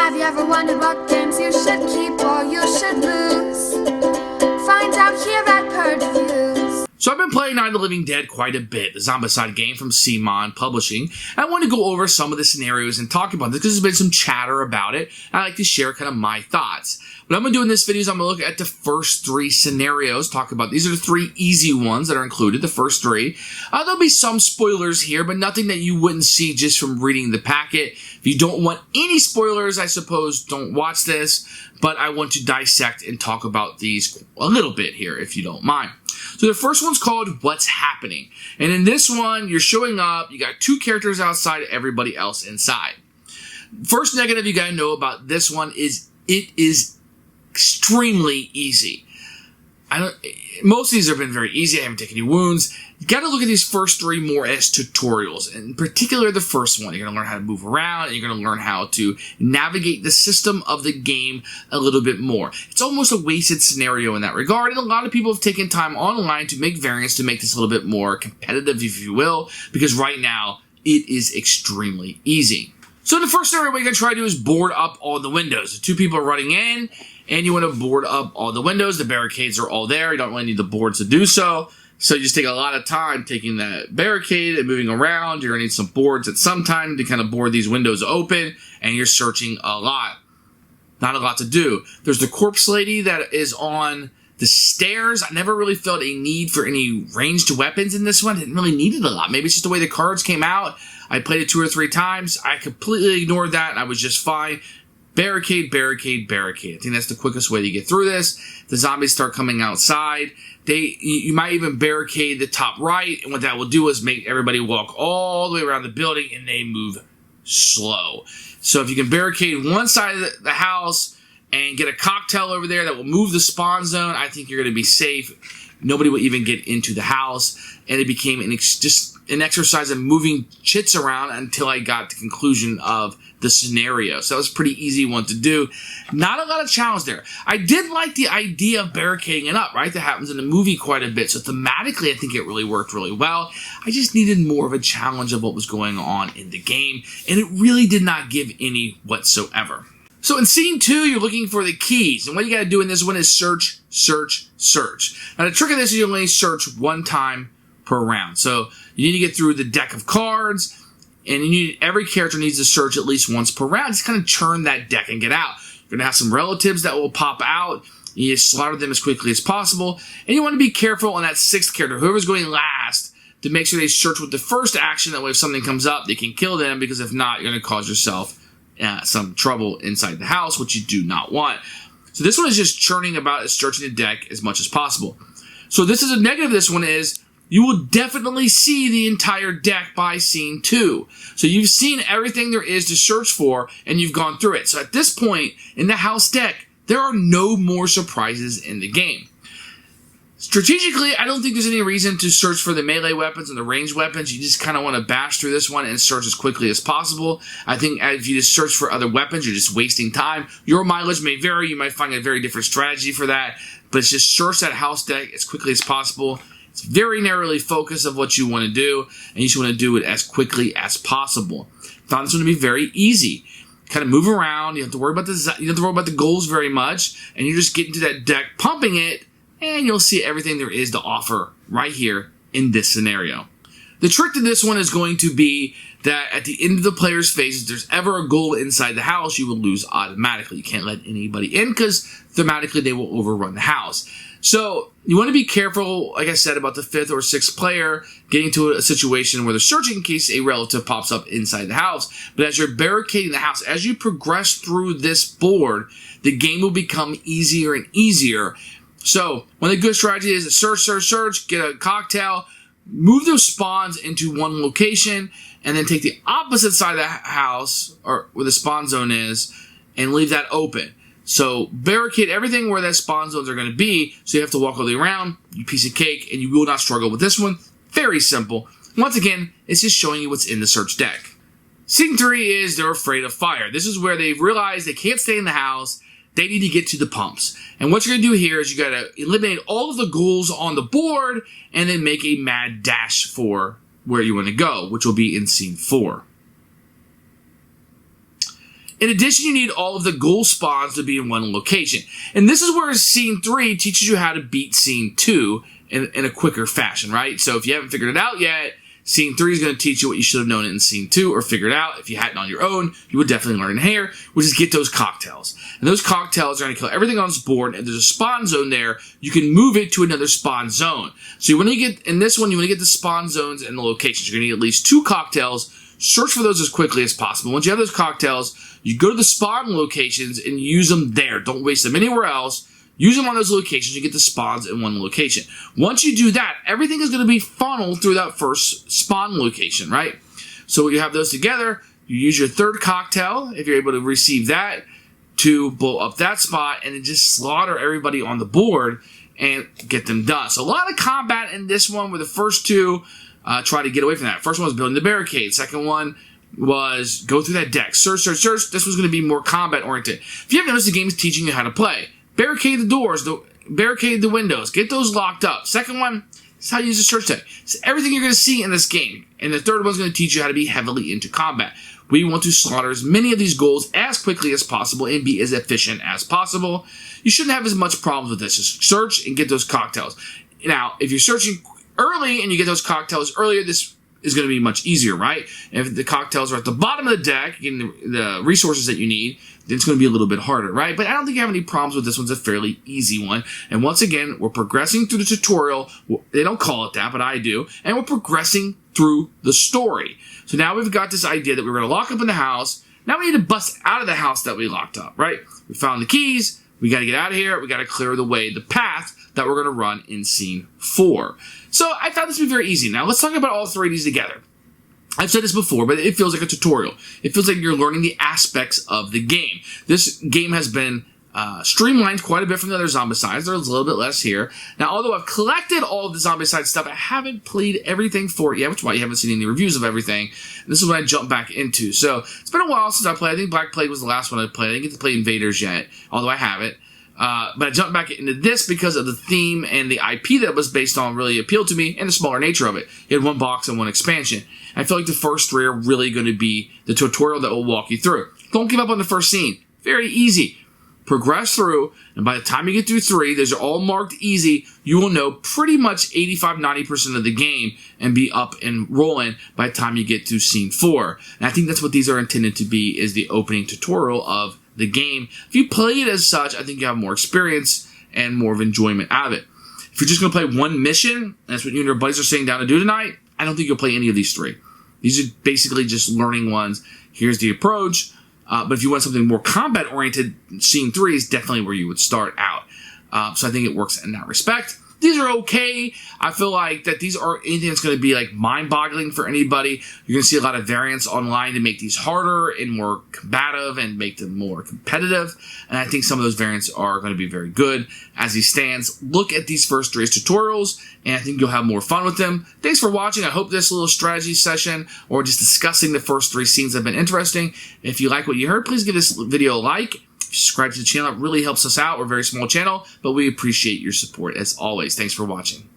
Have you ever wondered what games you should keep or you should lose? Find out here at Purge Reviews. So I've been playing Night of the Living Dead quite a bit, the Zombicide game from CMON Publishing. I want to go over some of the scenarios and talk about this because there's been some chatter about it. I like to share kind of my thoughts. What I'm going to do in this video is I'm going to look at the first three scenarios, talk about these are the three easy ones that are included, the first three. There'll be some spoilers here, but nothing that you wouldn't see just from reading the packet. If you don't want any spoilers, I suppose don't watch this, but I want to dissect and talk about these a little bit here, if you don't mind. So the first one's called What's Happening? And in this one, you're showing up, you got two characters outside, everybody else inside. First negative you gotta know about this one is it is extremely easy. Most of these have been very easy. I haven't taken any wounds. You got to look at these first three more as tutorials. In particular, the first one. You're going to learn how to move around, and you're going to learn how to navigate the system of the game a little bit more. It's almost a wasted scenario in that regard, and a lot of people have taken time online to make variants to make this a little bit more competitive, if you will, because right now, it is extremely easy. So the first scenario we're going to try to do is board up all the windows. The two people are running in, and you want to board up all the windows. The barricades are all there. You don't really need the boards to do so. So you just take a lot of time taking that barricade and moving around. You're going to need some boards at some time to kind of board these windows open, and you're searching a lot. Not a lot to do. There's the corpse lady that is on the stairs. I never really felt a need for any ranged weapons in this one. Didn't really need it a lot. Maybe it's just the way the cards came out. I played it 2 or 3 times. I completely ignored that, and I was just fine. Barricade, barricade, barricade. I think that's the quickest way to get through this. The zombies start coming outside. You might even barricade the top right, and what that will do is make everybody walk all the way around the building, and they move slow. So if you can barricade one side of the house and get a cocktail over there that will move the spawn zone, I think you're going to be safe. Nobody will even get into the house, and it became just an exercise of moving chits around until I got to the conclusion of the scenario. So that was a pretty easy one to do. Not a lot of challenge there. I did like the idea of barricading it up, right? That happens in the movie quite a bit. So thematically, I think it really worked really well. I just needed more of a challenge of what was going on in the game, and it really did not give any whatsoever. So in scene 2, you're looking for the keys, and what you got to do in this one is search, search, search. Now the trick of this is you only search one time per round. So you need to get through the deck of cards, and every character needs to search at least once per round. Just kind of churn that deck and get out. You're going to have some relatives that will pop out. You need to slaughter them as quickly as possible. And you want to be careful on that 6th character, whoever's going last, to make sure they search with the first action. That way if something comes up, they can kill them, because if not, you're going to cause yourself some trouble inside the house, which you do not want. So this one is just churning about, searching the deck as much as possible. So this is a negative. This one is you will definitely see the entire deck by scene 2. So you've seen everything there is to search for, and you've gone through it. So at this point in the house deck, there are no more surprises in the game. Strategically, I don't think there's any reason to search for the melee weapons and the ranged weapons. You just kind of want to bash through this one and search as quickly as possible. I think if you just search for other weapons, you're just wasting time. Your mileage may vary. You might find a very different strategy for that. But it's just search that house deck as quickly as possible. It's very narrowly focused of what you want to do, and you just want to do it as quickly as possible. Found this one to be very easy. Kind of move around. You don't have to worry about the goals very much, and you just get into that deck, pumping it, and you'll see everything there is to offer right here in this scenario. The trick to this one is going to be that at the end of the player's phase, if there's ever a goal inside the house, you will lose automatically. You can't let anybody in because thematically they will overrun the house. So you want to be careful, like I said, about the 5th or 6th player getting to a situation where they're searching in case a relative pops up inside the house. But as you're barricading the house, as you progress through this board, the game will become easier and easier. So one of the good strategies is to search, search, search, get a cocktail, move those spawns into one location, and then take the opposite side of the house, or where the spawn zone is, and leave that open. So barricade everything where that spawn zones are going to be, so you have to walk all the way around, you piece of cake, and you will not struggle with this one. Very simple. Once again, it's just showing you what's in the search deck. Scene 3 is they're afraid of fire. This is where they've realized they can't stay in the house. They need to get to the pumps. And what you're going to do here is you got to eliminate all of the ghouls on the board and then make a mad dash for where you want to go, which will be in scene 4. In addition, you need all of the goal spawns to be in one location. And this is where Scene 3 teaches you how to beat Scene 2 in a quicker fashion, right? So if you haven't figured it out yet, Scene 3 is going to teach you what you should have known in Scene 2 or figured out. If you hadn't on your own, you would definitely learn here, which is get those cocktails. And those cocktails are going to kill everything on this board, and there's a spawn zone there. You can move it to another spawn zone. So when you get, in this one, you want to get the spawn zones and the locations. You're going to need at least 2 cocktails. Search for those as quickly as possible. Once you have those cocktails, you go to the spawn locations and use them there. Don't waste them anywhere else. Use them on those locations. You get the spawns in one location. Once you do that, everything is going to be funneled through that first spawn location, right? So when you have those together, you use your third cocktail, if you're able to receive that, to blow up that spot and then just slaughter everybody on the board and get them done. So a lot of combat in this one where the first 2 try to get away from that. First one was building the barricade. Second one was go through that deck. Search, search, search. This was going to be more combat oriented. If you haven't noticed, the game is teaching you how to play. Barricade the doors, barricade the windows, get those locked up. Second one is how to use the search tag. It's everything you're going to see in this game. And the third one's going to teach you how to be heavily into combat. We want to slaughter as many of these goals as quickly as possible and be as efficient as possible. You shouldn't have as much problems with this. Just search and get those cocktails. Now, if you're searching early and you get those cocktails earlier, this is going to be much easier, right? And if the cocktails are at the bottom of the deck, getting the resources that you need, then it's going to be a little bit harder, right? But I don't think you have any problems with this one. It's a fairly easy one. And once again, we're progressing through the tutorial. They don't call it that, but I do. And we're progressing through the story. So now we've got this idea that we're going to lock up in the house. Now we need to bust out of the house that we locked up, right? We found the keys. We got to get out of here. We got to clear the way, the path that we're going to run in Scene 4. So I found this to be very easy. Now let's talk about all 3 of these together. I've said this before, but it feels like a tutorial. It feels like you're learning the aspects of the game. This game has been streamlined quite a bit from the other Zombicides. There's a little bit less here. Now, although I've collected all of the Zombicide stuff, I haven't played everything for it yet, which is why you haven't seen any reviews of everything. And this is what I jumped back into. So it's been a while since I played. I think Black Plague was the last one I played. I didn't get to play Invaders yet, although I have it. But I jumped back into this because of the theme and the IP that it was based on really appealed to me and the smaller nature of it. You had 1 box and 1 expansion. I feel like the first 3 are really going to be the tutorial that will walk you through. Don't give up on the first scene. Very easy. Progress through, and by the time you get through 3, those are all marked easy. You will know pretty much 85-90% of the game and be up and rolling by the time you get to Scene 4. And I think that's what these are intended to be, is the opening tutorial of the game. If you play it as such, I think you have more experience and more of enjoyment out of it. If you're just going to play 1 mission, and that's what you and your buddies are sitting down to do tonight, I don't think you'll play any of these 3. These are basically just learning ones. Here's the approach. But if you want something more combat-oriented, Scene 3 is definitely where you would start out. So I think it works in that respect. These are okay. I feel like that these are anything that's going to be like mind-boggling for anybody. You're going to see a lot of variants online to make these harder and more combative and make them more competitive. And I think some of those variants are going to be very good. As he stands, look at these first 3 tutorials, and I think you'll have more fun with them. Thanks for watching. I hope this little strategy session or just discussing the first 3 scenes have been interesting. If you like what you heard, please give this video a like. Subscribe to the channel. It really helps us out. We're a very small channel, but we appreciate your support as always. Thanks for watching.